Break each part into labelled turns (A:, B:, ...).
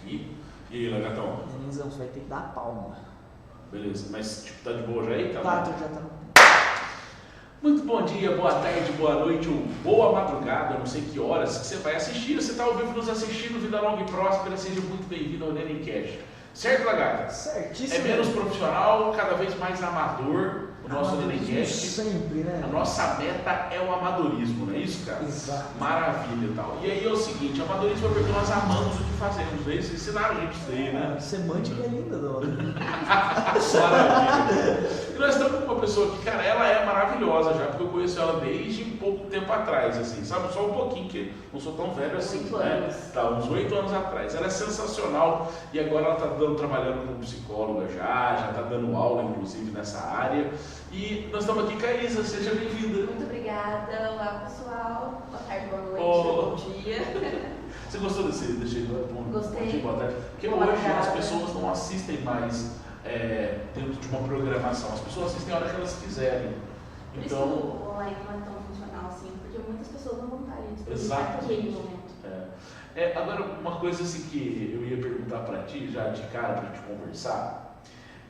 A: aqui. E aí, Lagatão?
B: Denizão, você vai ter que dar a palma.
A: Beleza, mas tipo, tá de boa já aí?
B: Tá, já tá.
A: Muito bom dia, boa tarde, boa noite ou boa madrugada, eu não sei que horas que você vai assistir. Você está ao vivo nos assistindo, vida longa e próspera, seja muito bem-vindo ao Nenencast. Certo, Lagarto?
B: Certíssimo.
A: É menos profissional, cada vez mais amador o nosso Nenencast.
B: Sempre, né?
A: A nossa meta é o amadorismo, não é isso, cara?
B: Exato.
A: Maravilha e tal. E aí é o seguinte, amadorismo é porque nós amamos o que fazemos, né? Eles ensinaram a gente isso aí, né?
B: Semântica é linda, Dona.
A: Maravilha. E nós estamos com uma pessoa que, cara, ela é maravilhosa já, porque eu conheço ela desde um pouco tempo atrás, assim, sabe? Só um pouquinho, que não sou tão velho assim,
C: 8
A: né?
C: anos.
A: Tá, uns 8 anos atrás. Ela é sensacional e agora ela está trabalhando como psicóloga já está dando aula, inclusive, nessa área. E nós estamos aqui com a Isa, seja bem-vinda.
C: Muito obrigada. Olá, pessoal. Boa tarde, boa noite,
A: Oh.
C: bom dia.
A: Você gostou desse bom
C: Gostei.
A: dia, boa tarde? Porque
C: Boa
A: hoje
C: tarde.
A: as pessoas não assistem mais dentro de uma programação, as pessoas assistem a hora que elas quiserem.
C: Por isso que
A: Então,
C: o online não é tão funcional assim, porque muitas pessoas não vão estar ali disponíveis
A: Exatamente.
C: naquele momento.
A: agora uma coisa assim que eu ia perguntar para ti, já de cara para te conversar,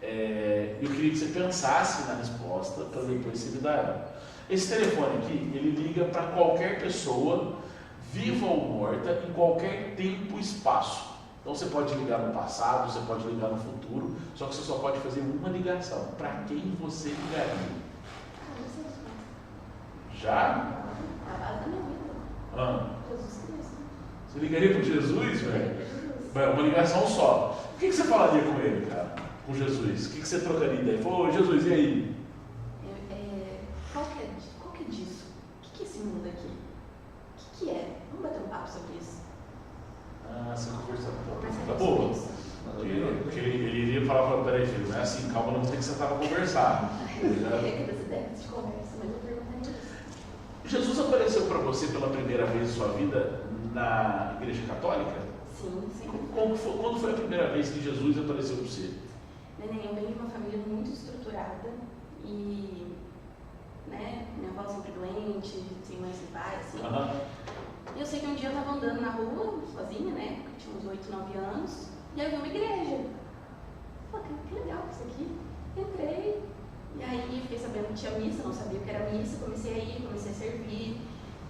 A: eu queria que você pensasse na resposta para depois você me dar ela. Esse telefone aqui, ele liga para qualquer pessoa, viva ou morta, em qualquer tempo e espaço. Então você pode ligar no passado, você pode ligar no futuro, só que você só pode fazer uma ligação. Para quem você ligaria? Já?
C: A base da minha vida. Jesus Cristo.
A: Você ligaria para Jesus, velho?
C: Jesus.
A: Vai, uma ligação só. O que você falaria com ele, cara? Com Jesus? O que você trocaria ideia? Falou, Jesus, e aí?
C: Qual que é disso? O que é esse mundo aqui? O que é? Vamos bater um papo sobre isso?
A: Você conversa.
C: Mas
A: Tá
C: é
A: boa.
C: sobre isso.
A: Porque ele iria falar para peraí, filho, não é assim, calma, não tem que sentar para conversar.
C: Eu queria das ideias de conversa, mas eu perguntaria isso.
A: Jesus apareceu para você pela primeira vez em sua vida na Igreja Católica?
C: Sim, sim.
A: Quando foi a primeira vez que Jesus apareceu para você?
C: Neném, eu venho de uma família muito estruturada e, minha avó sempre doente, sem mãe, sem pai, assim. E eu sei que um dia eu estava andando na rua, sozinha, eu tinha uns 8, 9 anos, e aí eu vi uma igreja. Eu falei, que legal isso aqui. Entrei, e aí fiquei sabendo que tinha missa, não sabia o que era missa, comecei a ir, comecei a servir,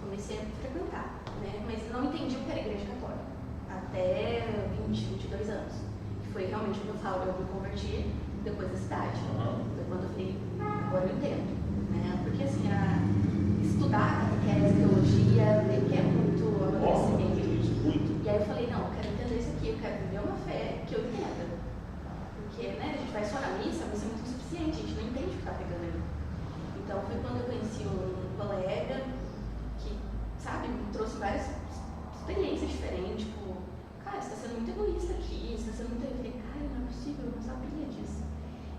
C: comecei a frequentar, mas não entendi o que era igreja católica, até 20, 22 anos. Que foi realmente quando eu me converti depois da cidade. Foi quando eu falei, agora eu entendo. Porque assim, estudar catequese, teologia, requer muito amadurecimento.
A: Muito.
C: E aí eu falei, não, eu quero entender isso aqui, eu quero viver uma fé que eu entenda. Porque a gente vai só na missa, a missa é muito insuficiente, a gente não entende o que está pegando ali. Então foi quando eu conheci um colega que, me trouxe várias experiências diferentes, tipo, cara, você está sendo muito egoísta aqui, você está sendo muito... Eu falei, cara, não é possível, eu não sabia disso.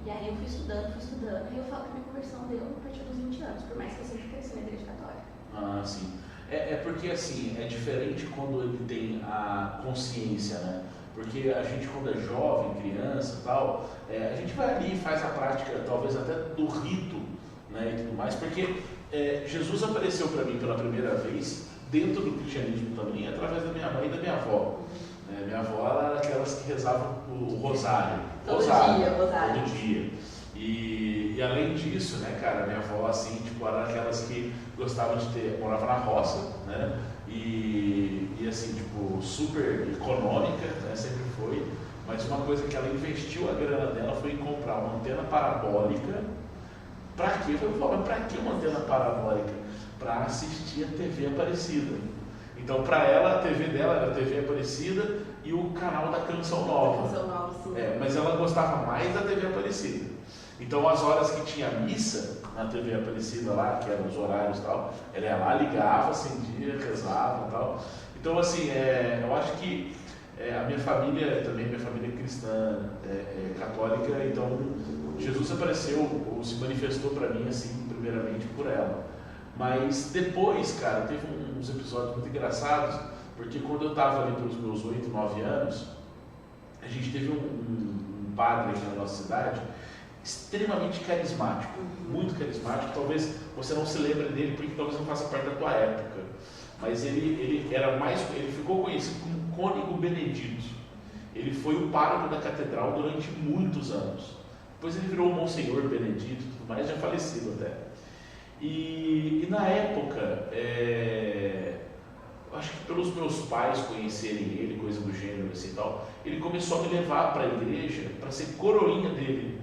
C: E aí eu fui estudando, e eu falo que a minha conversão deu a partir dos 20 anos, por mais que eu sempre cresci na igreja católica.
A: Sim. Porque assim, é diferente quando ele tem a consciência, né? Porque a gente quando é jovem, criança e tal, a gente vai ali e faz a prática, talvez até do rito, e tudo mais, porque Jesus apareceu para mim pela primeira vez, dentro do cristianismo também, através da minha mãe e da minha avó. Minha avó era aquelas que rezavam o rosário.
C: Todo dia, rosário.
A: Todo dia. E além disso, cara, minha avó, assim, era aquelas que gostavam de morava na roça, e assim, super econômica, sempre foi, mas uma coisa que ela investiu a grana dela foi em comprar uma antena parabólica. Pra quê? Eu falei, mas pra que uma antena parabólica? Para assistir a TV Aparecida. Então, para ela, a TV dela era a TV Aparecida e o canal da Canção Nova.
C: Canção Nova, sim.
A: Mas ela gostava mais da TV Aparecida. Então, as horas que tinha missa na TV Aparecida lá, que eram os horários e tal, ela ia lá, ligava, acendia, rezava e tal. Então, assim, eu acho que a minha família também, minha família cristã, católica, então Jesus apareceu ou se manifestou para mim, assim, primeiramente por ela. Mas depois, cara, teve uns episódios muito engraçados, porque quando eu estava ali pelos meus 8, 9 anos, a gente teve um padre aqui na nossa cidade, extremamente carismático, muito carismático. Talvez você não se lembre dele, porque talvez não faça parte da tua época, mas ele ficou conhecido como Cônego Benedito. ele foi o pároco da catedral durante muitos anos. Depois ele virou o Monsenhor Benedito, tudo mais, já falecido até. E na época, acho que pelos meus pais conhecerem ele, coisa do gênero assim e tal, ele começou a me levar para a igreja para ser coroinha dele.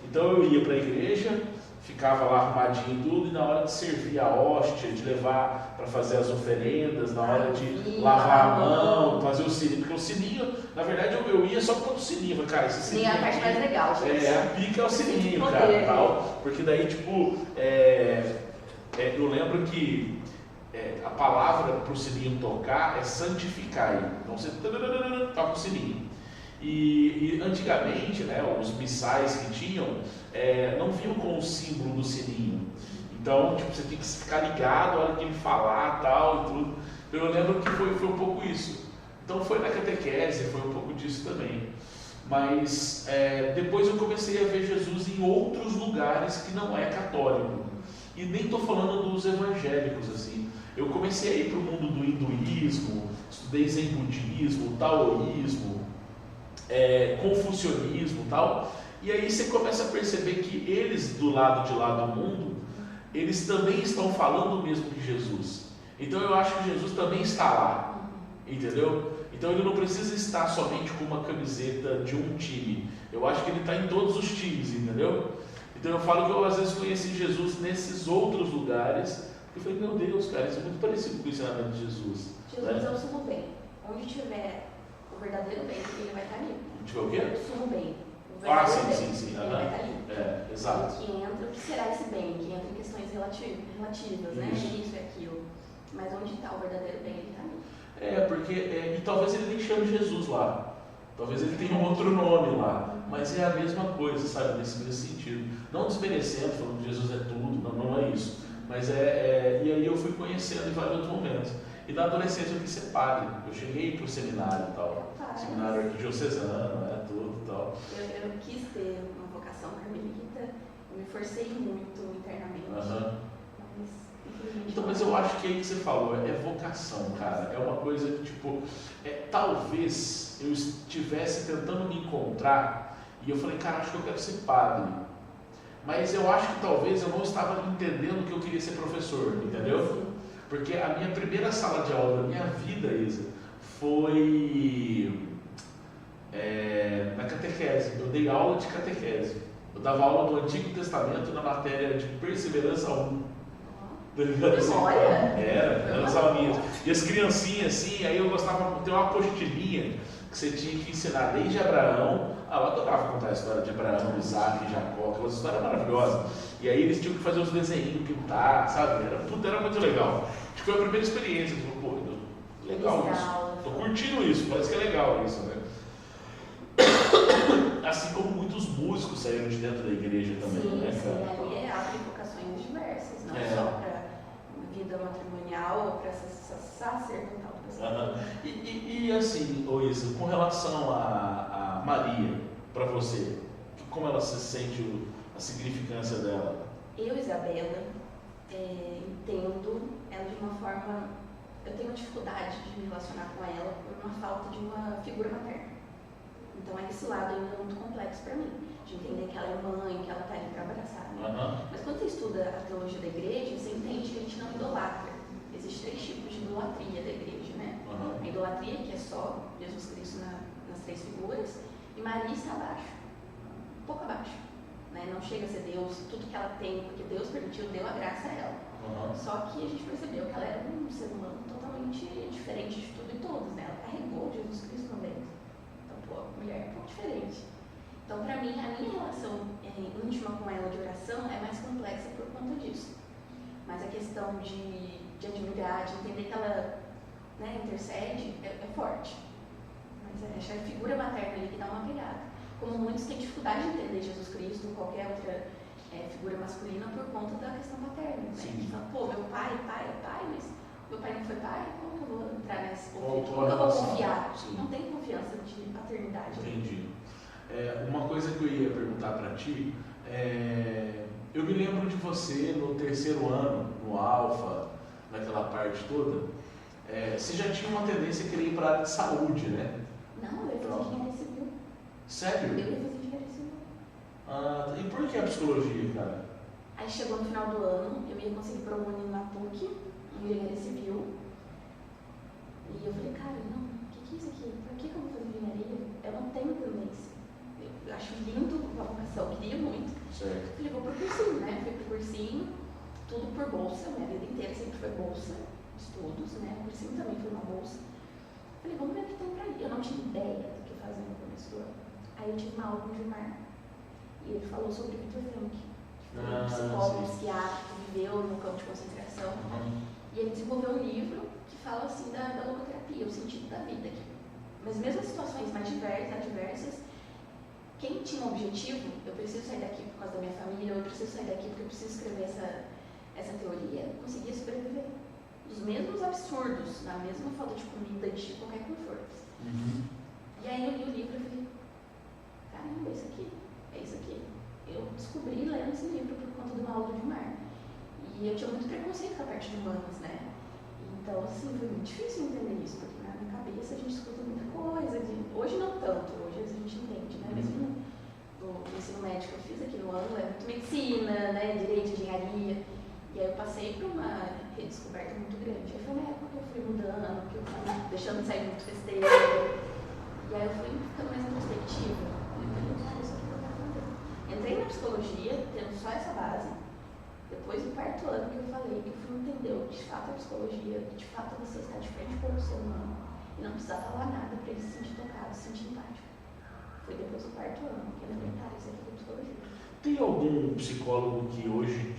A: Então eu ia para a igreja, ficava lá arrumadinho e tudo, e na hora de servir a hóstia, de levar para fazer as oferendas, na hora de lavar a mão, fazer o sininho, porque o sininho, na verdade eu ia só por o sininho, mas, cara, esse sininho
C: é a parte mais legal, gente.
A: A pica é o sininho, cara, tal, porque daí, tipo, eu lembro que a palavra para o sininho tocar é santificar, então você toca o sininho. E antigamente, né, os missais que tinham não vinham com o símbolo do sininho. Então, tipo, você tem que ficar ligado a hora que ele falar tal e tudo. Eu lembro que foi um pouco isso. Então foi na catequese, foi um pouco disso também. Mas depois eu comecei a ver Jesus em outros lugares que não é católico. E nem estou falando dos evangélicos, assim. Eu comecei a ir para o mundo do hinduísmo, estudei zen budismo, taoísmo, confucionismo e tal, e aí você começa a perceber que eles do lado de lá do mundo, eles também estão falando o mesmo que Jesus. Então eu acho que Jesus também está lá, entendeu? Então ele não precisa estar somente com uma camiseta de um time, eu acho que ele está em todos os times, entendeu? Então eu falo que eu às vezes conheci Jesus nesses outros lugares, e falei, meu Deus, cara, isso é muito parecido com o ensinamento de Jesus.
C: Jesus é o sumo bem, onde tiver o verdadeiro bem, ele vai estar ali.
A: Tiver o quê?
C: O sumo bem.
A: Sim.
C: Ele vai estar ali.
A: Exato.
C: Que entra, o que será esse bem? Que entra em questões relativas, né? Isso e aquilo. Mas onde está o verdadeiro bem, ele está ali.
A: Porque, e talvez ele nem chame Jesus lá. Talvez ele tenha um outro nome lá. Mas é a mesma coisa, sabe? Nesse sentido. Não desmerecendo, falando que Jesus é tudo, não é isso. Mas e aí eu fui conhecendo em vários outros momentos. E na adolescência eu quis ser padre. Eu cheguei para o seminário e tal. Seminário arquidiocesano, tudo e tal.
C: Eu quis ter uma vocação carmelita, eu me forcei muito internamente.
A: Mas eu acho que é aí que você falou, é vocação, cara. É uma coisa que, tipo, talvez eu estivesse tentando me encontrar e eu falei, cara, acho que eu quero ser padre. Mas eu acho que talvez eu não estava entendendo que eu queria ser professor, entendeu? Sim. Porque a minha primeira sala de aula da minha vida, Isa, foi na catequese. Eu dei aula de catequese. Eu dava aula do Antigo Testamento na matéria de Perseverança 1. Era as aulinhas. E as criancinhas assim, aí eu gostava de ter uma apostilinha que você tinha que ensinar desde Abraão. Eu adorava contar a história de Abraão, Isaac e Jacó, aquelas histórias maravilhosas. E aí eles tinham que fazer os desenhinhos, pintar, sabe? Era muito legal. Acho que foi a primeira experiência. Pô, legal isso. Tô curtindo isso, parece que é legal isso, né? Assim como muitos músicos saíram de dentro da igreja também, né, cara?
C: Sim, ali abre vocações diversas, não só para vida matrimonial ou para sacerdotal.
A: E assim, Isa, com relação a Maria, para você, como ela se sente, a significância dela?
C: Eu, Isabela, entendo ela de uma forma. Eu tenho dificuldade de me relacionar com ela por uma falta de uma figura materna. Então, esse lado ainda é muito complexo para mim, de entender que ela é mãe, que ela está ali para abraçar. Né? Mas quando você estuda a teologia da igreja, você entende que a gente não idolatra. Existem 3 tipos de idolatria da igreja, né? A idolatria, que é só Jesus Cristo nas 3 figuras, e Maria está abaixo, um pouco abaixo. Né? Não chega a ser Deus, tudo que ela tem, porque Deus permitiu, deu a graça a ela. Só que a gente percebeu que ela era um ser humano totalmente diferente de tudo e todos, né? Ela carregou Jesus Cristo no ventre. Então, pô, mulher é um pouco diferente. Então, para mim, a minha relação íntima com ela de oração é mais complexa por conta disso. Mas a questão de admirar, de entender que ela, né, intercede, é forte. Mas acho que a figura materna ali que dá uma pegada. Como muitos têm dificuldade de entender Jesus Cristo ou qualquer outra figura masculina por conta da questão materna. Né? Que fala, pô, meu pai, mas meu pai não foi pai, como que eu vou entrar nesse conflito? Como que eu vou confiar? Sim. Não tem confiança de paternidade.
A: Entendi. Uma coisa que eu ia perguntar para ti, eu me lembro de você no 3º ano, no Alfa, naquela parte toda, você já tinha uma tendência a querer ir para a área de saúde, né?
C: Não, eu fiz
A: Sério?
C: Eu ia fazer engenharia civil.
A: Ah, e por que a psicologia, cara?
C: Aí chegou no final do ano, eu ia conseguir promover na PUC, em engenharia civil. E eu falei, cara, não, o que é isso aqui? Por que eu vou fazer engenharia? Eu não tenho tendência. Eu acho lindo a vocação, queria muito.
A: Certo.
C: Falei, vou pro cursinho, né? Fui pro cursinho, tudo por bolsa, minha vida inteira sempre foi bolsa, estudos, né? O cursinho também foi uma bolsa. Falei, vamos ver o que tem pra ir. Eu não tinha ideia do que fazer no começo do ano. Aí eu tive uma aula com o Gilmar, e ele falou sobre o Viktor Frankl, que foi um psicólogo, psiquiatra, que viveu no campo de concentração. E ele desenvolveu um livro que fala assim da logoterapia, o sentido da vida. Mas mesmo as situações mais adversas, quem tinha um objetivo, eu preciso sair daqui por causa da minha família, eu preciso sair daqui porque eu preciso escrever essa teoria, conseguia sobreviver. Os mesmos absurdos, na mesma falta de comida, de qualquer conforto. E aí eu li o livro e falei, caramba, é isso aqui. Eu descobri lendo esse livro por conta de uma aula do Gilmar. E eu tinha muito preconceito com a parte de humanas, né? Então, assim, foi muito difícil entender isso, porque na minha cabeça a gente escuta muita coisa. Hoje não tanto, hoje a gente entende, né? Mesmo no ensino médico que eu fiz aqui no ano, é muito medicina, né? Direito, engenharia. E aí eu passei por uma redescoberta muito grande. Aí foi uma época que eu fui mudando, que eu fui deixando de sair muito festeira. E aí eu fui ficando mais introspectiva. Eu falei, cara, isso aqui que eu quero fazer. Entrei na psicologia, tendo só essa base. Depois do quarto ano que eu falei, que eu fui entender o que de fato é psicologia, que de fato você está de frente com o ser humano e não precisa falar nada para ele se sentir tocado, se sentir empático. Foi depois do quarto ano que eu lembrei, cara, isso aqui é psicologia.
A: Tem algum psicólogo que hoje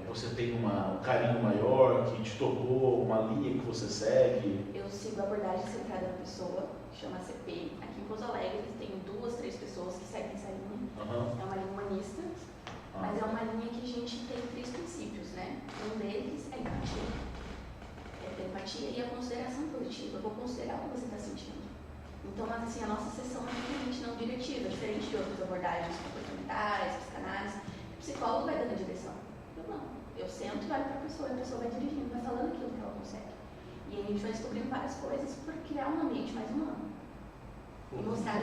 A: você tem um carinho maior, que te tocou, uma linha que você segue?
C: Eu sigo a abordagem centrada na pessoa, que chama CP. Aqui em Pouso Alegre tem 2, 3 pessoas que seguem essa linha. É uma linha humanista. Mas é uma linha que a gente tem 3 princípios, né? Um deles é a empatia. É a empatia e a consideração positiva. Eu vou considerar o que você está sentindo. Então, mas assim, a nossa sessão é totalmente não diretiva, diferente de outras abordagens comportamentais, psicanálise. O psicólogo vai dando a direção. Eu não. Eu sento e olho para a pessoa vai dirigindo, vai falando aquilo que ela consegue. E aí a gente vai descobrindo várias coisas para criar um ambiente mais humano. E mostrar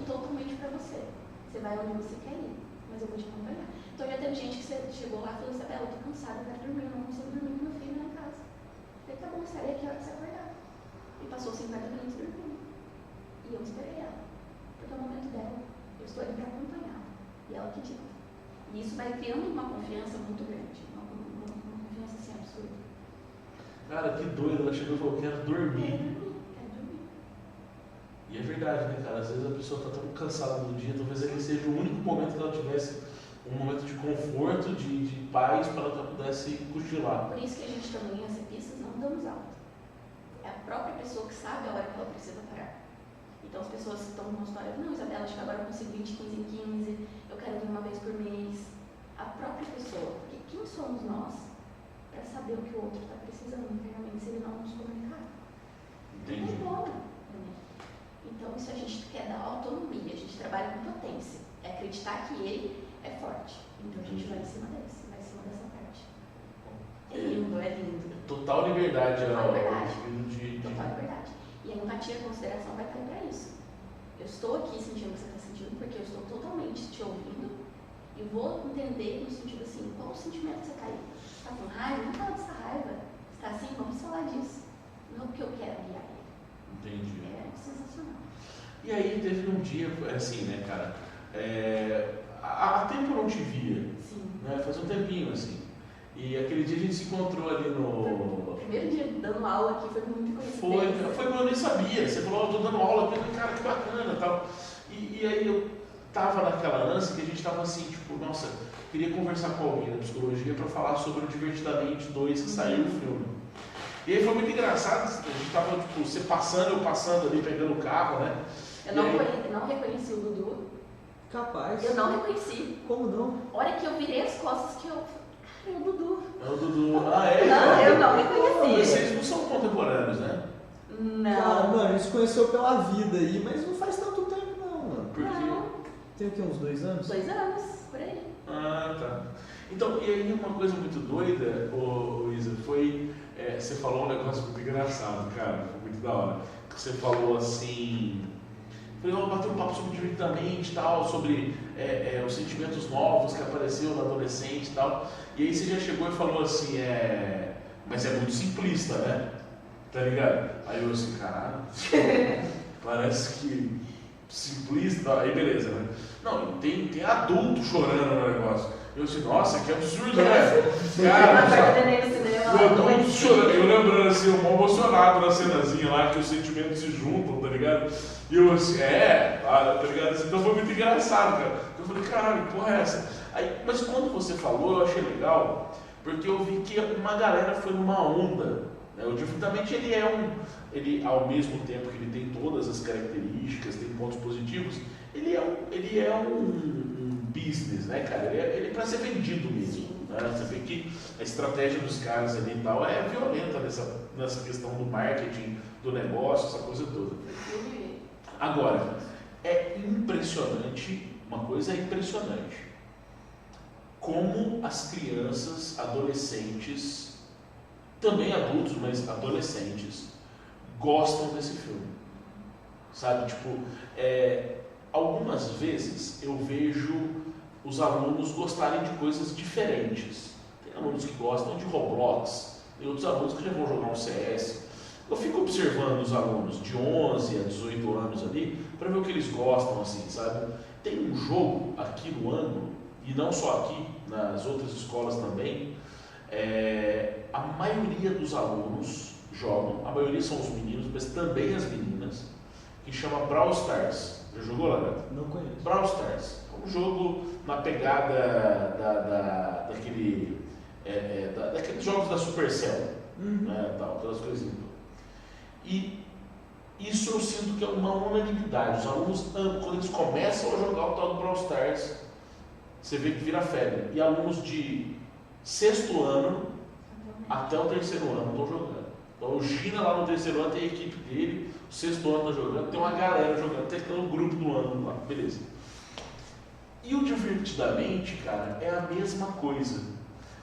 C: totalmente para você. Você vai onde você quer ir, mas eu vou te acompanhar. Então já teve gente que chegou lá e falou, Isabela, eu tô cansada, eu quero dormir, eu não consigo dormir com meu filho lá em casa. Eu falei, tá bom, sai aqui a hora que você acordar. E passou 50 minutos dormindo. E eu esperei ela. Porque é o momento dela. Eu estou ali para acompanhá-la. E ela que dita. E isso vai criando uma confiança muito grande. Uma confiança assim absurda.
A: Cara, que doido, ela chegou e falou, quero dormir.
C: Quero dormir.
A: E é verdade, né, cara? Às vezes a pessoa está tão cansada no dia, talvez ele seja o único momento que ela tivesse um momento de conforto, de paz, para ela pudesse cochilar.
C: Por isso que a gente também, as epistas, não damos alta. É a própria pessoa que sabe a hora que ela precisa parar. Então as pessoas que estão no consultório, não, Isabela, acho que agora eu consigo 20, 15 em 15, eu quero vir uma vez por mês. A própria pessoa, porque quem somos nós para saber o que o outro está precisando internamente se ele não nos comunicar?
A: Entendi.
C: Não tem como, né? Então isso a gente quer dar autonomia, a gente trabalha com potência. É acreditar que ele é forte. Então a gente vai em cima dessa parte. É lindo, é lindo.
A: Total liberdade.
C: Total liberdade.
A: Total
C: liberdade. E a empatia e a consideração vai estar para isso. Eu estou aqui sentindo o que você está sentindo, porque eu estou totalmente te ouvindo e vou entender no sentido assim, qual o sentimento que você está aí? Você está com raiva? Vamos falar dessa raiva. Você está assim? Vamos falar disso. Não porque eu quero guiar ele.
A: Entendi.
C: É sensacional.
A: E aí teve um dia, assim, né, cara? Há tempo eu não te via.
C: Sim.
A: Né? Faz um tempinho, assim. E aquele dia a gente se encontrou ali no...
C: O primeiro dia dando aula aqui foi muito coincidência.
A: Foi quando eu nem sabia. Você falou, eu tô dando aula aqui, eu falei, cara, que bacana e tal. E aí eu tava naquela ânsia que a gente tava assim, tipo, nossa, queria conversar com alguém da psicologia para falar sobre o Divertidamente 2 que saiu no filme. E aí foi muito engraçado, a gente tava, tipo, você passando, eu passando ali, pegando o carro, né?
C: Eu não reconheci o Dudu.
B: Capaz.
C: Eu não reconheci.
B: Como não?
C: A hora que eu virei as costas que eu... Cara, é o Dudu.
A: É o Dudu. Ah, é?
C: Não, eu não reconheci.
A: Vocês não são contemporâneos, né?
C: Não.
B: Cara, mano, a gente se conheceu pela vida aí, mas não faz tanto tempo não, mano.
A: Por quê?
C: Não.
B: Tem o quê, uns 2 anos?
C: 2 anos, por aí.
A: Ah, tá. Então, e aí uma coisa muito doida, Isa, foi... você falou um negócio muito engraçado, cara, foi muito da hora. Você falou assim... Falei, vamos bater um papo sobre Divertidamente e tal, sobre os sentimentos novos que apareceu no adolescente e tal. E aí você já chegou e falou assim, mas é muito simplista, né? Tá ligado? Aí eu assim, caralho, parece que simplista, aí beleza, né? Não, tem adulto chorando no negócio. Eu disse, nossa, que absurdo, né? Cara, adulto chorando. Eu lembrando assim, eu mal emocionado na cenazinha lá, que os sentimentos se juntam, tá ligado? E eu assim, tá ligado? Então foi muito engraçado, cara. Eu falei, caralho, que porra é essa? Aí, mas quando você falou, eu achei legal, porque eu vi que uma galera foi numa onda. O Divertidamente ele ao mesmo tempo que ele tem todas as características, tem pontos positivos, ele é um business, né, cara? Ele é para ser vendido mesmo. Né? Você vê que a estratégia dos caras ali e tal é violenta nessa questão do marketing, do negócio, essa coisa toda. Agora, é impressionante, uma coisa é impressionante, como as crianças, adolescentes, também adultos, mas adolescentes, gostam desse filme, sabe, tipo, algumas vezes eu vejo os alunos gostarem de coisas diferentes. Tem alunos que gostam de Roblox, tem outros alunos que já vão jogar um CS. Eu fico observando os alunos de 11 a 18 anos ali, para ver o que eles gostam, assim, sabe. Tem um jogo aqui no ano, e não só aqui, nas outras escolas também, a maioria dos alunos jogam, a maioria são os meninos, mas também as meninas, que chama Brawl Stars. Já jogou, Lagarto?
B: Não conheço.
A: Brawl Stars. É um jogo na pegada daqueles jogos da Supercell, né, tal, aquelas coisinhas. E isso eu sinto que é uma unanimidade. Os alunos, quando eles começam a jogar o tal do Brawl Stars, você vê que vira febre. E alunos de 6º ano até o 3º ano estão jogando. Então o Gina lá no 3º ano tem a equipe dele, o 6º ano está jogando, tem uma galera jogando, tem aquele grupo do ano lá, beleza. E o Divertidamente, cara, é a mesma coisa.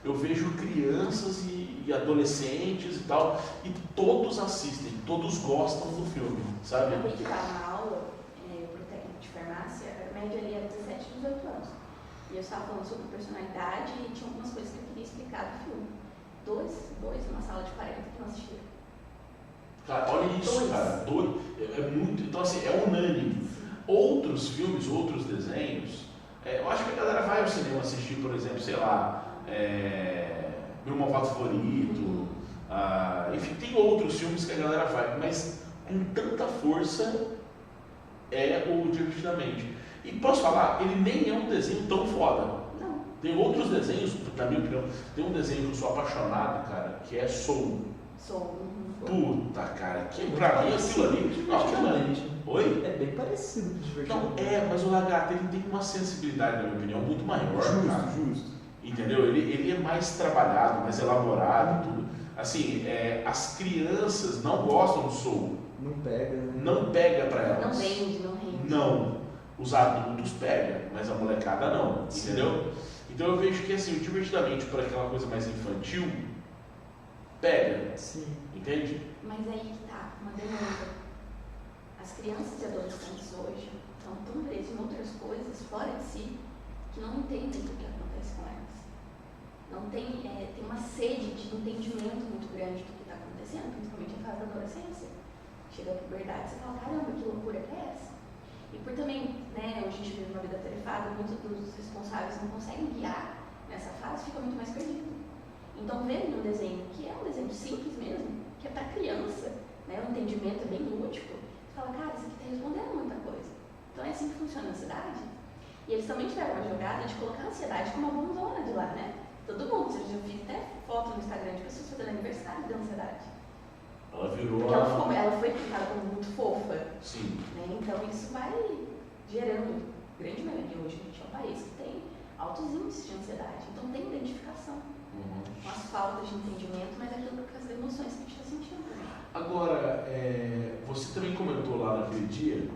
A: Eu vejo crianças e adolescentes e tal, e todos assistem, todos gostam do filme, sabe?
C: Eu fui dar uma aula para o técnico de farmácia, a média ali era 17 e 18 anos. E eu estava falando sobre personalidade e tinha algumas coisas que eu queria explicar do filme. Dois numa sala de 40 que não assistiram.
A: Cara, olha isso, cara. É muito. Então, assim, é unânime. Outros filmes, outros desenhos, eu acho que a galera vai ao cinema assistir, por exemplo, sei lá, Meu Malvado Favorito. Enfim, tem outros filmes que a galera vai, mas com tanta força é o Divertidamente. E posso falar, ele nem é um desenho tão foda.
C: Não.
A: Tem outros desenhos, na minha opinião, tem um desenho que eu sou apaixonado, cara, que é Soul. Puta, cara, que pra mim aquilo ali. Oi?
B: É bem parecido com o Divertidamente.
A: Não, mas o Lagarto ele tem uma sensibilidade, na minha opinião, muito maior. Justo. Entendeu? Ele é mais trabalhado, mais elaborado, tudo. Assim, as crianças não gostam do Soul.
B: Não pega, né?
A: Não pega pra elas.
C: Não rende.
A: Não. Os adultos pegam, mas a molecada não, entendeu? Então eu vejo que assim, o Divertidamente, para aquela coisa mais infantil, pega.
B: Sim.
A: Entende?
C: Mas aí que tá, uma demanda. As crianças e adolescentes hoje estão tão presas em outras coisas fora de si que não entendem o que acontece com elas. Não tem uma sede de entendimento muito grande do que está acontecendo, principalmente em fase da adolescência. Chega a puberdade e você fala, caramba, que loucura que é essa? E por também, né, hoje a gente vive uma vida atarefada, muitos dos responsáveis não conseguem guiar nessa fase, fica muito mais perdido. Então, vendo um desenho que é um desenho simples mesmo, que é para criança, né, o entendimento é bem lúdico, você fala, cara, isso aqui está respondendo muita coisa. Então, é assim que funciona a ansiedade. E eles também tiveram uma jogada de colocar a ansiedade como uma bonzona de lá, né? Todo mundo, você já viu até foto no Instagram de pessoas fazendo aniversário da ansiedade.
A: Ela virou.
C: Porque ela foi pintada como muito fofa.
A: Sim.
C: Né? Então isso vai gerando, grande maioria hoje, a gente é um país que tem altos índices de ansiedade. Então tem identificação com as faltas de entendimento, mas aquilo com as emoções que a gente está sentindo também.
A: Agora, você também comentou lá naquele dia,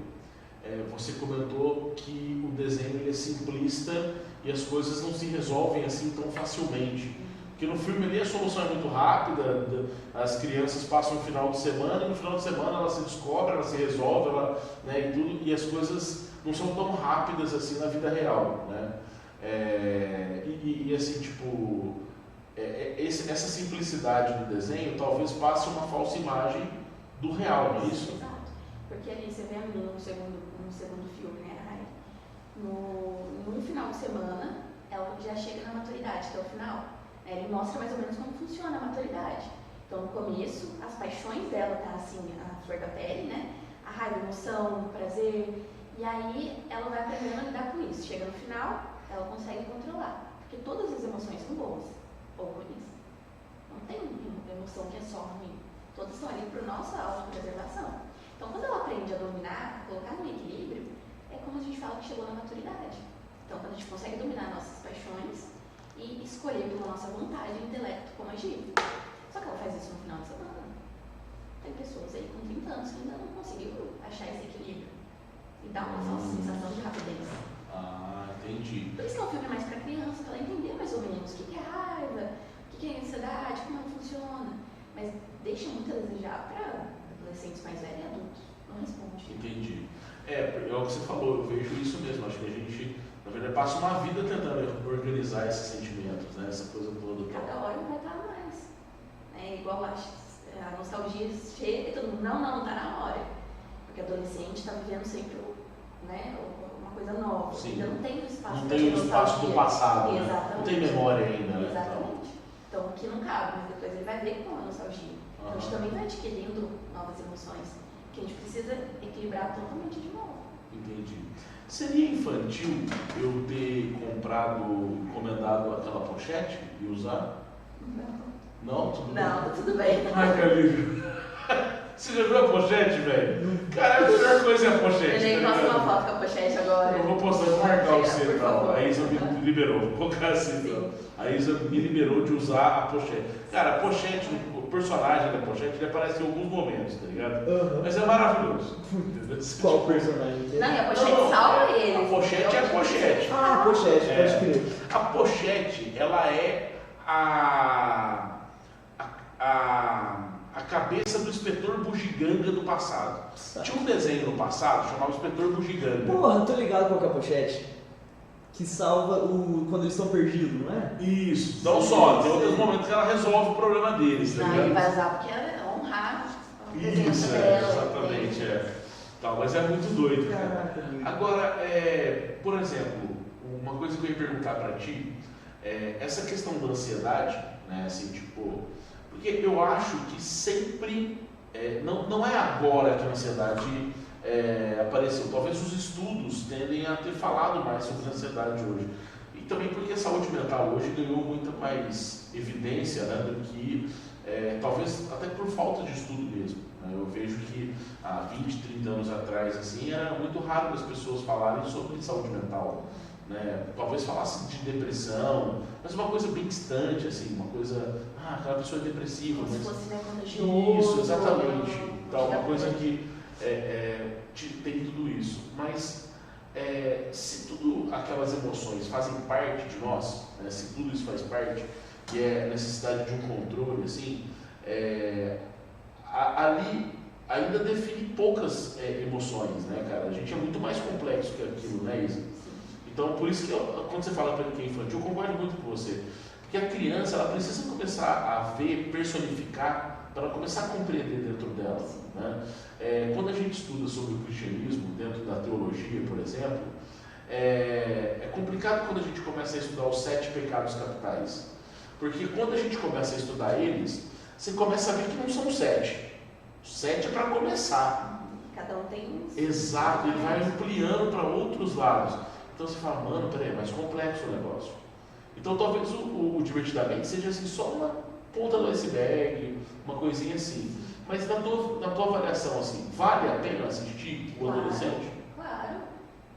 A: você comentou que o desenho ele é simplista e as coisas não se resolvem assim tão facilmente. Porque no filme ali a solução é muito rápida, as crianças passam o final de semana e no final de semana ela se descobre, ela se resolve, né, e tudo, e as coisas não são tão rápidas assim na vida real, né? Assim, tipo, essa simplicidade do desenho talvez passe uma falsa imagem do real, não é isso?
C: Exato. Porque ali você vê no segundo filme, né, a Rai, no final de semana, ela já chega na maturidade, que é o final. Ele mostra mais ou menos como funciona a maturidade. Então, no começo, as paixões dela tá assim, a flor da pele, né? A raiva, a emoção, o prazer. E aí, ela vai aprendendo a lidar com isso. Chega no final, ela consegue controlar. Porque todas as emoções são boas ou ruins. Não tem emoção que é só ruim. Todas estão ali para nossa autopreservação. Então, quando ela aprende a dominar, a colocar no equilíbrio, é como a gente fala que chegou na maturidade. Então, quando a gente consegue dominar nossas paixões e escolher pela nossa vontade e intelecto como agir. Só que ela faz isso no final de semana. Tem pessoas aí com 30 anos que ainda não conseguiu achar esse equilíbrio. E dá uma falsa sensação de rapidez.
A: Entendi.
C: Por isso que é um filme mais para criança, para ela entender mais ou menos o que é raiva, o que é ansiedade, como ela funciona. Mas deixa muito a desejar para adolescentes mais velhos e adultos. Não responde.
A: Entendi. É o que você falou, eu vejo isso mesmo. Acho que a gente, na verdade, passa uma vida tentando organizar esses sentimentos, né? Essa coisa toda.
C: Cada hora vai estar mais. É igual a nostalgia chega e todo mundo, não, tá na hora. Porque adolescente está vivendo sempre, né, uma coisa nova.
A: Sim.
C: Ainda não tem o espaço
A: não tem o espaço do passado, né?
C: Exatamente.
A: Não tem memória ainda, né?
C: Exatamente. Então aqui não cabe, mas depois ele vai ver com a nostalgia. Então a gente também vai adquirindo novas emoções, que a gente precisa equilibrar totalmente de novo.
A: Entendi. Seria infantil eu ter encomendado aquela pochete e usar? Não, tudo bem.
C: Não, tudo bem.
A: Ai, Calívio. Você já viu a pochete, velho? Cara, a melhor coisa é a pochete.
C: Eu nem posto uma foto com a pochete agora.
A: Eu vou postar, vou marcar você e tal.
C: favor.
A: A Isa me liberou, vou colocar assim. Então. A Isa me liberou de usar a pochete. Cara, a pochete, o personagem da pochete, ele aparece em alguns momentos, tá ligado? Mas é maravilhoso.
B: Qual personagem?
C: Não, e a pochete salva ele.
A: A pochete é a pochete.
B: Ah, a pochete, pode crer.
A: A pochete, ela é a cabeça do inspetor bugiganga do passado. Tinha um desenho no passado chamado Inspetor Bugiganga.
B: Porra, tô ligado qual que é a pochete. Que salva quando eles estão perdidos, não é?
A: Isso, não só, tem outros momentos que ela resolve o problema deles, tá
C: Não,
A: ligado?
C: ele vai usar porque é honrar a presença
A: Isso,
C: dela.
A: exatamente, Tá, mas é muito doido, cara.
B: Caraca, doido.
A: Agora, por exemplo, uma coisa que eu ia perguntar pra ti, essa questão da ansiedade, né, assim, tipo, porque eu acho que sempre, não é agora que a ansiedade apareceu, talvez os estudos tendem a ter falado mais sobre a ansiedade hoje, e também porque a saúde mental hoje ganhou muita mais evidência, né, do que, talvez até por falta de estudo mesmo, né? Eu vejo que há 20, 30 anos atrás, assim, era muito raro as pessoas falarem sobre saúde mental, né? Talvez falassem de depressão, mas uma coisa bem distante, assim, uma coisa, aquela pessoa é depressiva,
C: Como
A: mas...
C: se fosse meio contagioso.
A: Isso, exatamente. Então, uma coisa que tem tudo isso. Mas se tudo aquelas emoções fazem parte de nós, né, se tudo isso faz parte, que é a necessidade de um controle, assim, ali ainda define poucas emoções, né, cara? A gente é muito mais complexo que aquilo, né, Isa? Então, por isso que quando você fala para que é infantil, eu concordo muito com você. Porque a criança, ela precisa começar a ver, personificar, para ela começar a compreender dentro dela, né? Quando a gente estuda sobre o cristianismo, dentro da teologia, por exemplo, é complicado quando a gente começa a estudar os 7 pecados capitais. Porque quando a gente começa a estudar eles, você começa a ver que não são 7. 7 é para começar.
C: Cada um tem um.
A: Exato, ele vai ampliando para outros lados. Então você fala, mano, peraí, é mais complexo o negócio. Então talvez o Divertidamente seja assim, só uma ponta do iceberg, uma coisinha assim. Mas na tua avaliação, assim, vale a pena assistir o adolescente?
C: Claro,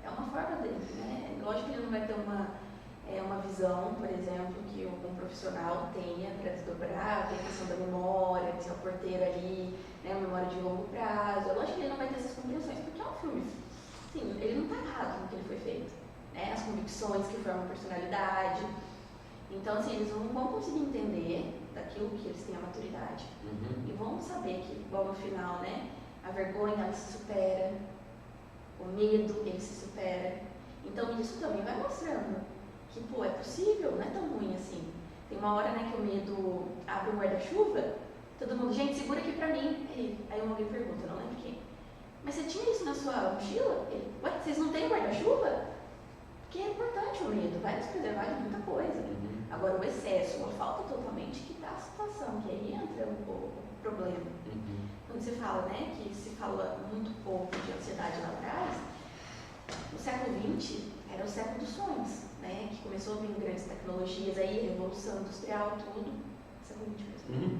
C: é uma forma dele, né? Lógico que ele não vai ter uma visão, por exemplo, que um profissional tenha para desdobrar, tem a questão da memória, de ser o porteiro ali, né? Uma memória de longo prazo. Lógico que ele não vai ter essas compreensões, porque é um filme. Sim, ele não está errado no que ele foi feito. Né? As convicções que formam a personalidade. Então, assim, eles não vão conseguir entender daquilo que eles têm a maturidade. E vão saber que, igual no final, né? A vergonha, ela se supera. O medo, ele se supera. Então, isso também vai mostrando que, pô, é possível, não é tão ruim assim. Tem uma hora, né, que o medo abre o guarda-chuva, todo mundo, gente, segura aqui pra mim. Aí alguém pergunta, eu não lembro quem. Mas você tinha isso na sua mochila? Ele, ué, vocês não têm guarda-chuva? Porque é importante o medo, vai nos preservar de muita coisa. Agora, o excesso, a falta totalmente que dá a situação, que aí entra o problema. Quando você fala, né, que se fala muito pouco de ansiedade lá atrás, no século XX era o século dos sonhos, né, que começou a vir grandes tecnologias, aí, revolução industrial, tudo, século XX mesmo.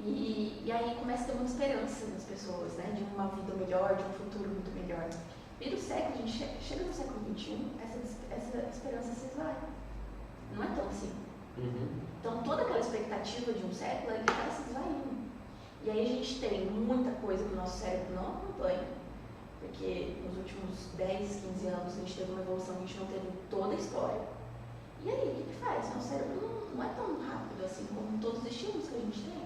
C: E aí começa a ter muita esperança nas pessoas, né, de uma vida melhor, de um futuro muito melhor. Vira o século, a gente chega no século XXI, essa esperança se esvai. Não é tão assim. Então toda aquela expectativa de um século, ele está se esvaindo. E aí a gente tem muita coisa que o nosso cérebro não acompanha, porque nos últimos 10, 15 anos a gente teve uma evolução que a gente não teve em toda a história. E aí, o que faz? Nosso cérebro não é tão rápido assim como todos os estímulos que a gente tem.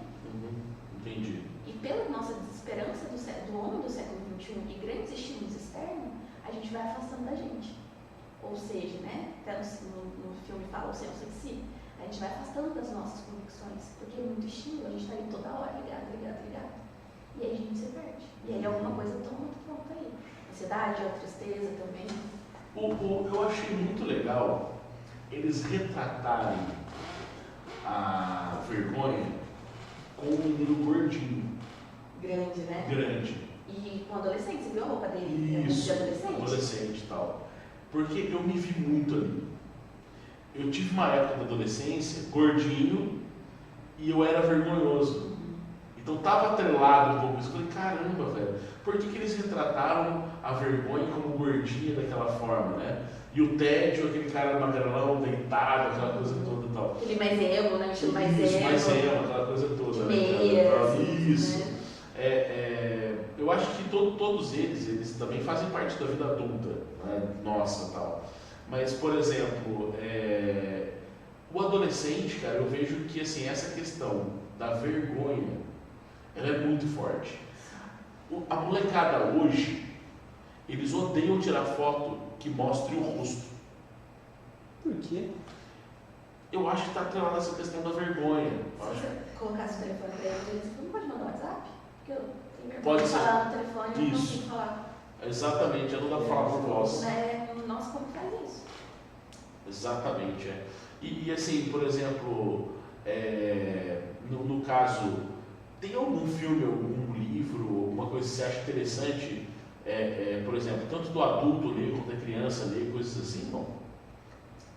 A: Entendi.
C: E pela nossa desesperança do homem do século XXI e grandes estímulos externos, a gente vai afastando da gente. Ou seja, né, até no filme fala o senso de si, a gente vai afastando das nossas convicções, porque é muito estímulo, a gente está ali toda hora ligado. E aí a gente se perde. E aí alguma coisa toma muito conta aí. Ansiedade, a tristeza também.
A: Eu achei muito legal eles retratarem a vergonha com um menino gordinho.
C: Grande, né?
A: Grande.
C: E com adolescente, você viu a roupa dele?
A: Isso,
C: de adolescente?
A: Adolescente e tal. Porque eu me vi muito ali. Eu tive uma época da adolescência, gordinho, e eu era vergonhoso. Então estava atrelado um pouco isso. Eu falei, caramba, velho, por que eles retrataram a vergonha como gordinha daquela forma, né? E o tédio, aquele cara magrelão, deitado, aquela coisa toda e tal.
C: Aquele mais emo, né? Estilo mais emo.
A: Isso, mais emo, aquela coisa toda. Isso. Né? Eu acho que todos eles também fazem parte da vida adulta, né? Nossa, tal. Mas, por exemplo, o adolescente, cara, eu vejo que assim, essa questão da vergonha, ela é muito forte. A molecada hoje, eles odeiam tirar foto que mostre o rosto.
B: Por quê?
A: Eu acho que está atrelado essa questão da vergonha.
C: Se você colocasse o telefone para ele, você não pode mandar WhatsApp? Porque eu tenho vergonha
A: Pode
C: de
A: ser.
C: falar no telefone e não
A: Isso.
C: consigo falar.
A: Exatamente, já não dá para falar por voz.
C: Nossa, como faz isso?
A: Exatamente, E assim, por exemplo, no caso, tem algum filme, algum livro, alguma coisa que você acha interessante, por exemplo, tanto do adulto ler quanto da criança ler, coisas assim, não?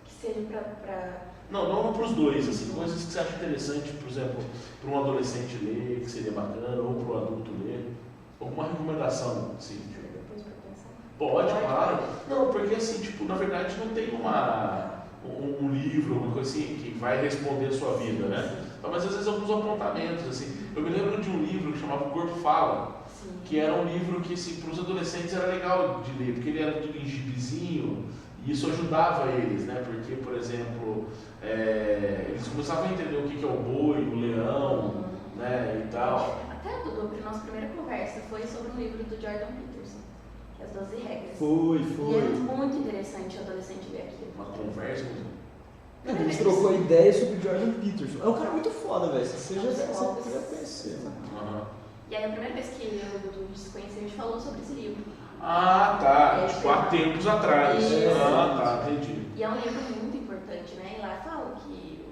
C: Que seja para...
A: Não para os dois, assim, coisas que você acha interessante, por exemplo, para um adolescente ler, que seria bacana, ou para o adulto ler. Alguma recomendação, assim,
C: Depois para pensar.
A: Pode, claro. Não, porque assim, tipo, na verdade não tem um livro, uma coisa assim, que vai responder a sua vida, né? Mas às vezes alguns apontamentos, assim. Eu me lembro de um livro que chamava O Corpo Fala, que era um livro que, assim, para os adolescentes era legal de ler, porque ele era tudo em gibizinho, e isso ajudava eles, né? Porque, por exemplo, eles começavam a entender o que é o boi, o leão, né, e tal.
C: Até, Dudu, a nossa primeira conversa foi sobre um livro do Jordan Peterson, que é As 12 Regras.
B: Foi.
C: E é muito interessante o adolescente ler aquilo.
A: Uma conversa,
B: A gente trocou ideia sobre o Jordan Peterson. É um cara muito foda, velho. Você já conheceu.
C: E aí a primeira vez que eu e o Dudu se conhecemos, a gente falou sobre esse livro.
A: Ah, tá. Tipo, há tempos atrás.
C: Isso.
A: Tá, entendi.
C: E é um livro muito importante, né? E lá fala que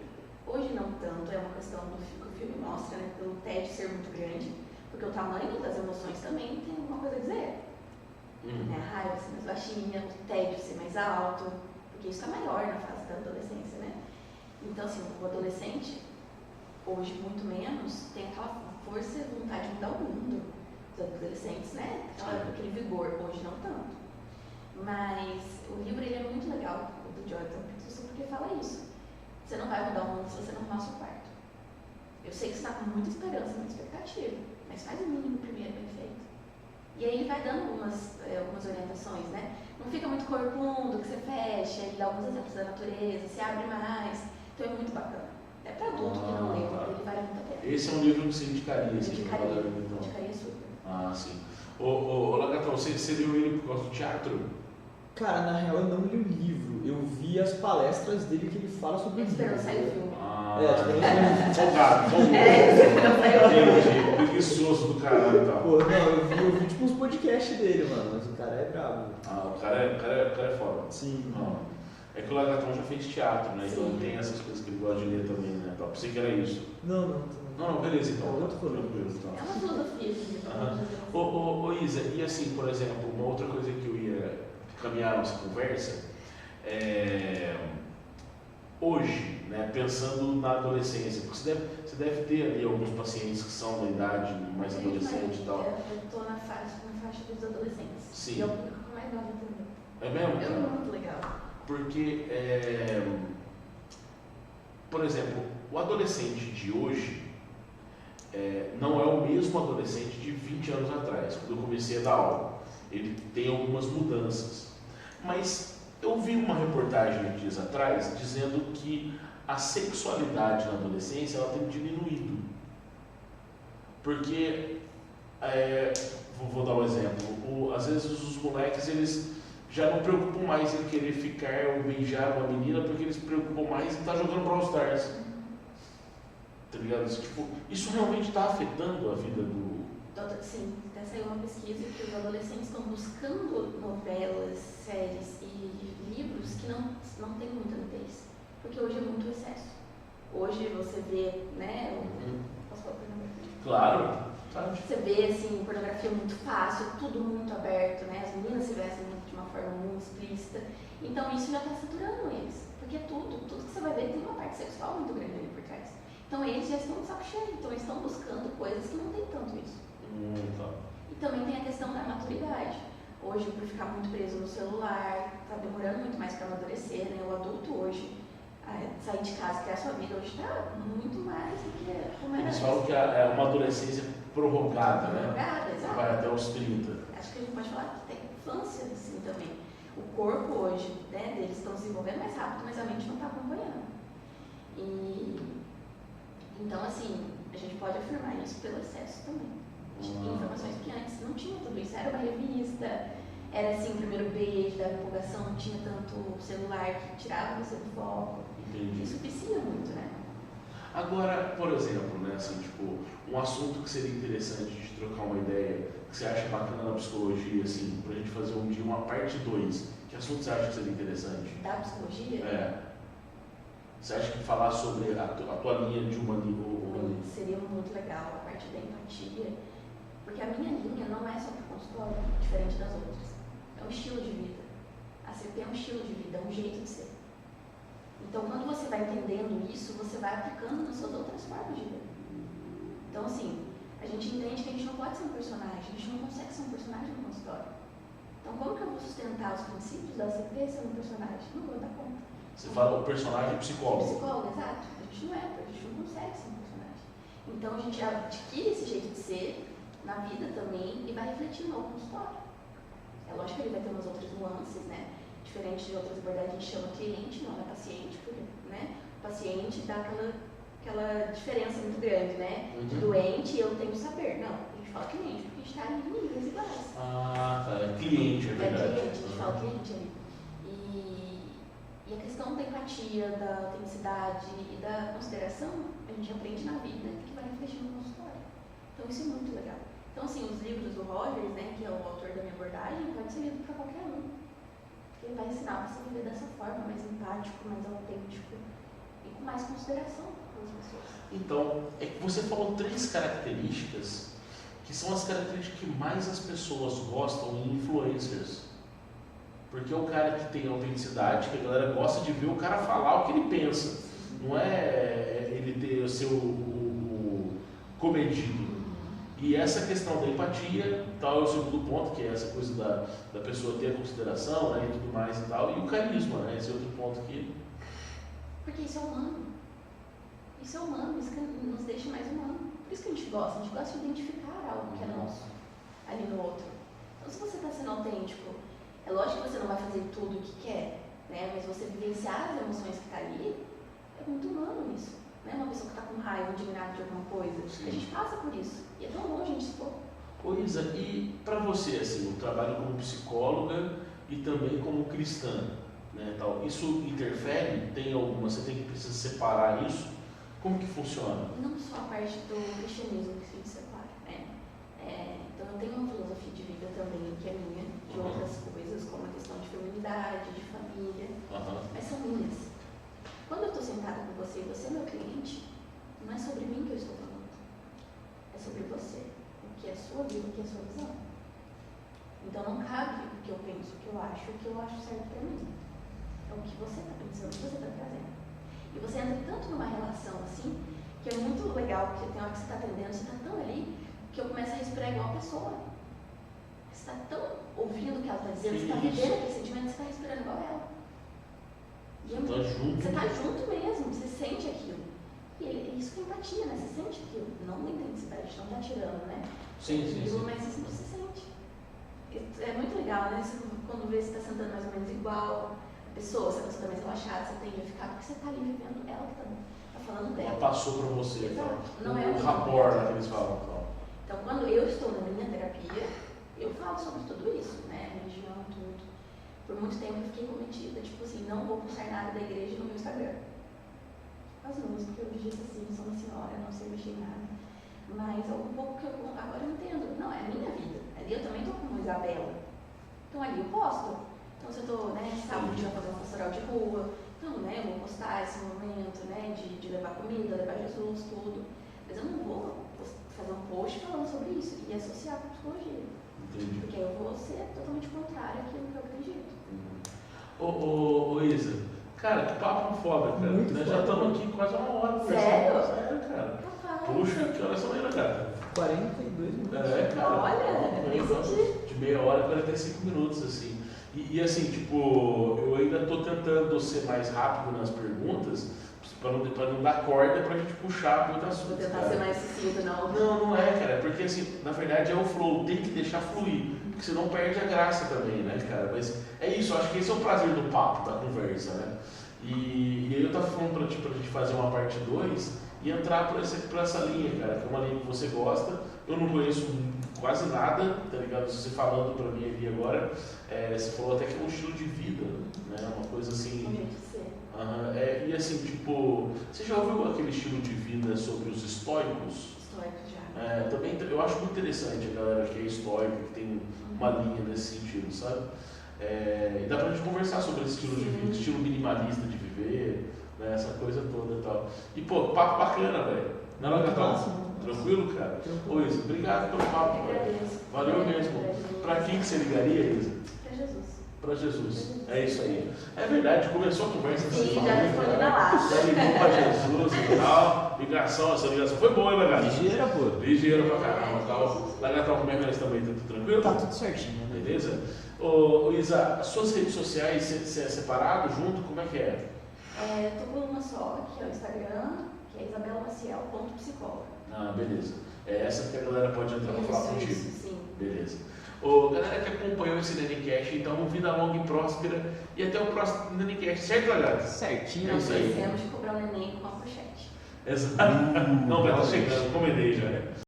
C: hoje não tanto, é uma questão do que o filme mostra, né? Pelo tédio ser muito grande, porque o tamanho das emoções também tem alguma coisa a dizer. A raiva ser mais baixinha, o tédio ser mais alto, porque isso é maior na fase da adolescência, né? Então, assim, o adolescente, hoje muito menos, tem aquela força e vontade de mudar o mundo. Os adolescentes, né? Aquele vigor, hoje não tanto. Mas o livro ele é muito legal, o do Jordan Peterson, porque fala isso. Você não vai mudar o mundo se você não arrumar o seu quarto. Eu sei que você está com muita esperança, muita expectativa, mas faz o mínimo primeiro bem feito. E aí ele vai dando algumas orientações, né? Não fica muito corcundo, que você fecha, ele dá alguns exemplos da natureza, se abre mais. Então é muito bacana. Até para adulto que não leu, ele vale muito a pena.
A: Esse é um livro que você indicaria?
C: Indicaria super.
A: Ah, sim. Ô Lagatão, você leu ele por causa do teatro?
B: Cara, na real eu não li o livro, eu vi as palestras dele que ele fala sobre o livro.
C: Esperando sair o filme.
A: Folgado.
C: Esperando sair o filme.
A: Preguiçoso do caralho e tal.
B: Pô, não, eu vi tipo uns podcasts dele, mano, mas o cara é brabo.
A: O cara é foda.
B: Sim.
A: É que o Lagatão já fez teatro, né? Então
C: Sim.
A: tem essas coisas que ele gosta de ler também, né? Então, pensei que era isso.
B: Não,
A: Beleza, então.
B: É outro problema.
A: Então.
C: É uma filosofia que
A: Ô Isa, e assim, por exemplo, uma outra coisa que eu ia caminhar nossa conversa hoje, né, pensando na adolescência, porque você deve ter ali alguns pacientes que são da idade mais adolescente e tal.
C: Eu estou na faixa dos adolescentes.
A: Sim.
C: E eu fico com mais nova também.
A: É mesmo?
C: É muito legal.
A: Porque, por exemplo, o adolescente de hoje não é o mesmo adolescente de 20 anos atrás, quando eu comecei a dar aula. Ele tem algumas mudanças. Mas eu vi uma reportagem dias atrás dizendo que a sexualidade na adolescência ela tem diminuído. Porque, vou dar um exemplo, às vezes os moleques eles já não preocupam mais em querer ficar ou beijar uma menina, porque eles se preocupam mais em estar jogando Brawl Stars. Tá ligado? Tipo, isso realmente está afetando a vida do...
C: Sim, até saiu uma pesquisa que os adolescentes estão buscando novelas, séries e livros que não tem muita nudez. Porque hoje é muito excesso. Hoje você vê, né? Posso falar pornografia?
A: Claro.
C: Você vê, assim, pornografia muito fácil, tudo muito aberto, né? As meninas se vestem de uma forma muito explícita. Então isso já está saturando eles. Porque tudo que você vai ver tem uma parte sexual muito grande ali por trás. Então eles já estão de saco cheio, então eles estão buscando coisas que não tem tanto isso. E também tem a questão da maturidade. Hoje, por ficar muito preso no celular, está demorando muito mais para amadurecer, né? O adulto hoje, sair de casa, criar sua vida, hoje está muito mais do que como era
A: Eles
C: antes.
A: falam que é uma adolescência prorrogada, né?
C: Prorrogada, exato.
A: Vai até os 30.
C: Acho que a gente pode falar que tem infância, assim, também. O corpo hoje, né, deles estão se desenvolvendo mais rápido, mas a mente não está acompanhando. Então, assim, a gente pode afirmar isso pelo excesso também. Informações que antes não tinha tudo isso. Era uma revista, era assim, o primeiro beijo, da empolgação, não tinha tanto celular que tirava você do foco.
A: Entendi.
C: Isso vicia muito, né?
A: Agora, por exemplo, né, assim, tipo, um assunto que seria interessante de trocar uma ideia, que você acha bacana na psicologia, assim, pra gente fazer um dia uma parte 2, que assunto você acha que seria interessante?
C: Da psicologia?
A: Você acha que falar sobre a tua linha de humanismo?
C: Seria muito legal a parte da empatia, porque a minha linha não é só para o consultório, diferente das outras. É um estilo de vida. A CP é um estilo de vida, é um jeito de ser. Então, quando você vai entendendo isso, você vai aplicando nas suas outras formas de vida. Então, assim, a gente entende que a gente não pode ser um personagem, a gente não consegue ser um personagem no consultório. Então, como que eu vou sustentar os princípios da CP sendo um personagem? Não vou dar conta.
A: Você fala o personagem psicólogo.
C: Psicólogo, exato. A gente não consegue ser um personagem. Então, a gente adquire esse jeito de ser na vida também e vai refletindo no consultório. É lógico que ele vai ter umas outras nuances, né? Diferente de outras abordagens, a gente chama cliente, não é paciente, porque, né? O paciente dá aquela diferença muito grande, né? De doente, eu tenho saber. Não, a gente fala cliente, porque a gente está ali em níveis iguais.
A: Ah, tá. É cliente, é verdade.
C: É cliente, a gente fala cliente ali. E a questão da empatia, da autenticidade e da consideração, a gente aprende na vida que vai refletir no consultório. Então isso é muito legal. Então, assim, os livros do Rogers, né, que é o autor da minha abordagem, pode ser lido para qualquer um. Porque ele vai ensinar você a viver dessa forma, mais empático, mais autêntico e com mais consideração pelas pessoas.
A: Então, é que você falou 3 características que são as características que mais as pessoas gostam em influencers. Porque é o cara que tem autenticidade, que a galera gosta de ver o cara falar o que ele pensa. Não é ele ter o seu comedido. E essa questão da empatia, tal, é o segundo ponto, que é essa coisa da pessoa ter a consideração, né, e tudo mais e tal. E o carisma, né, esse outro ponto aqui.
C: Porque isso é humano. Isso é humano, isso que nos deixa mais humano. Por isso que a gente gosta de identificar algo que é nosso ali no outro. Então, se você está sendo autêntico, é lógico que você não vai fazer tudo o que quer, né? Mas você vivenciar as emoções que está ali, É muito humano isso. Não é uma pessoa que está com raiva, indignada de alguma coisa.
A: Sim.
C: A gente passa por isso. E é tão bom a gente expor.
A: Ô Isa, e para você, assim, o trabalho como psicóloga e também como cristã, né, tal, isso interfere? Tem alguma, você precisa separar isso? Como que funciona?
C: Não só a parte do cristianismo que se separa, né? Então eu tenho uma filosofia de vida também que é minha, de outras coisas, como a questão de feminilidade, de família, mas são minhas. Quando eu estou sentada com você e você é meu cliente, não é sobre mim que eu estou falando, é sobre você, o que é a sua vida, o que é a sua visão. Então não cabe o que eu penso, o que eu acho certo para mim. É o que você está pensando, o que você está trazendo. E você entra tanto numa relação assim, que é muito legal, porque tem hora que você está atendendo, você está tão ali, que eu começo a respirar igual a pessoa. Você está tão ouvindo o que ela está dizendo, você está vivendo aquele sentimento, você está respirando igual ela. E é muito,
A: junto.
C: você está junto mesmo, você sente aquilo. E isso que é empatia, né? Você sente aquilo. Não na intensidade, não está tirando, né?
A: Sim.
C: Mas você sente. É muito legal, né? Você, quando vê você está sentando mais ou menos igual a pessoa, se a pessoa está mais relaxada, você tende a ficar, porque você está ali vivendo ela que está falando dela.
A: Ela passou para você.
C: Exato.
A: Então,
C: Não é
A: o rapport lá que eles falam.
C: Então, quando eu estou na minha terapia, eu falo sobre tudo isso, né? Religião, tudo. Por muito tempo eu fiquei cometida, tipo assim, não vou postar nada da igreja no meu Instagram. As músicas eu digito assim, sou uma senhora, não sei mexer em nada. Mas um pouco que eu agora eu entendo. Não, é a minha vida. Ali eu também estou como Isabela. Então ali eu posto. Então se eu estou, né, sábado eu vou fazer uma pastoral de rua, então, né, eu vou postar esse momento, né, de levar comida, levar Jesus, tudo. Mas eu não vou fazer um post falando sobre isso e associar com psicologia.
A: Entendi.
C: Porque eu vou ser totalmente contrária àquilo que eu acredito.
A: Ô Isa, cara, que papo foda, cara.
B: Muito
A: Nós
B: foda.
A: já estamos aqui quase uma hora conversando.
C: Sério?
A: Sério, cara.
C: Rapaz.
A: Puxa, que horas são ainda, cara?
B: 42 minutos.
A: Cara.
C: Olha, nem senti.
A: De meia hora a 45 minutos, assim. E assim, tipo, eu ainda tô tentando ser mais rápido nas perguntas, pra não dar corda pra gente puxar muito assunto.
C: Vou tentar
A: cara.
C: ser mais sucinto, não.
A: Não é, cara, é porque assim, na verdade é o flow, tem que deixar fluir, porque senão perde a graça também, né, cara? Mas é isso, eu acho que esse é o prazer do papo, da conversa, né? E aí eu tava falando pra gente fazer uma parte 2 e entrar por essa linha, cara, que é uma linha que você gosta, eu não conheço quase nada, tá ligado? Você falando pra mim ali agora, você falou até que é um estilo de vida, né? Uma coisa assim.
C: Um jeito de ser.
A: E assim, tipo, você já ouviu aquele estilo de vida sobre os estoicos?
C: Histórico já.
A: Também eu acho muito interessante a galera que é estoica, que tem uma linha nesse sentido, sabe? E dá pra gente conversar sobre esse estilo de vida, estilo minimalista de viver, né? Essa coisa toda e tal. E pô, papo bacana, velho. Não é, Gatão? Tranquilo, cara? Ô Isa, obrigado pelo papo,
C: Eu
A: velho.
C: agradeço.
A: Valeu mesmo. Pra quem que você ligaria, Isa?
C: Pra Jesus.
A: Pra Jesus. É isso aí. É verdade, começou a conversa.
C: Sim,
A: você
C: já
A: falou,
C: respondi
A: cara.
C: na lata.
A: Já ligou pra Jesus e tal. Essa ligação foi boa, hein, Lagatão?
B: Ligeira, pô.
A: Ligeiro pra caramba, tal. Lagatão, como é que nós também? Tá tudo tranquilo?
B: Tá tudo certinho, né?
A: Beleza? Ô Isa, as suas redes sociais, você é separado, junto? Como é que é?
C: Tô com uma só, que é o Instagram, que é isabelamaciel.psicóloga.
A: Beleza. É essa que a galera pode entrar pra falar contigo.
C: Isso, sim.
A: Beleza. Galera que acompanhou esse Nenicast, então, vida longa e próspera. E até o próximo Nenicast, certo, Lagarto?
B: Certinho.
A: É
C: Não
A: isso aí.
C: esquecemos de cobrar o neném com uma pochete.
A: Exato. Não, vai estar chegando, encomendei já.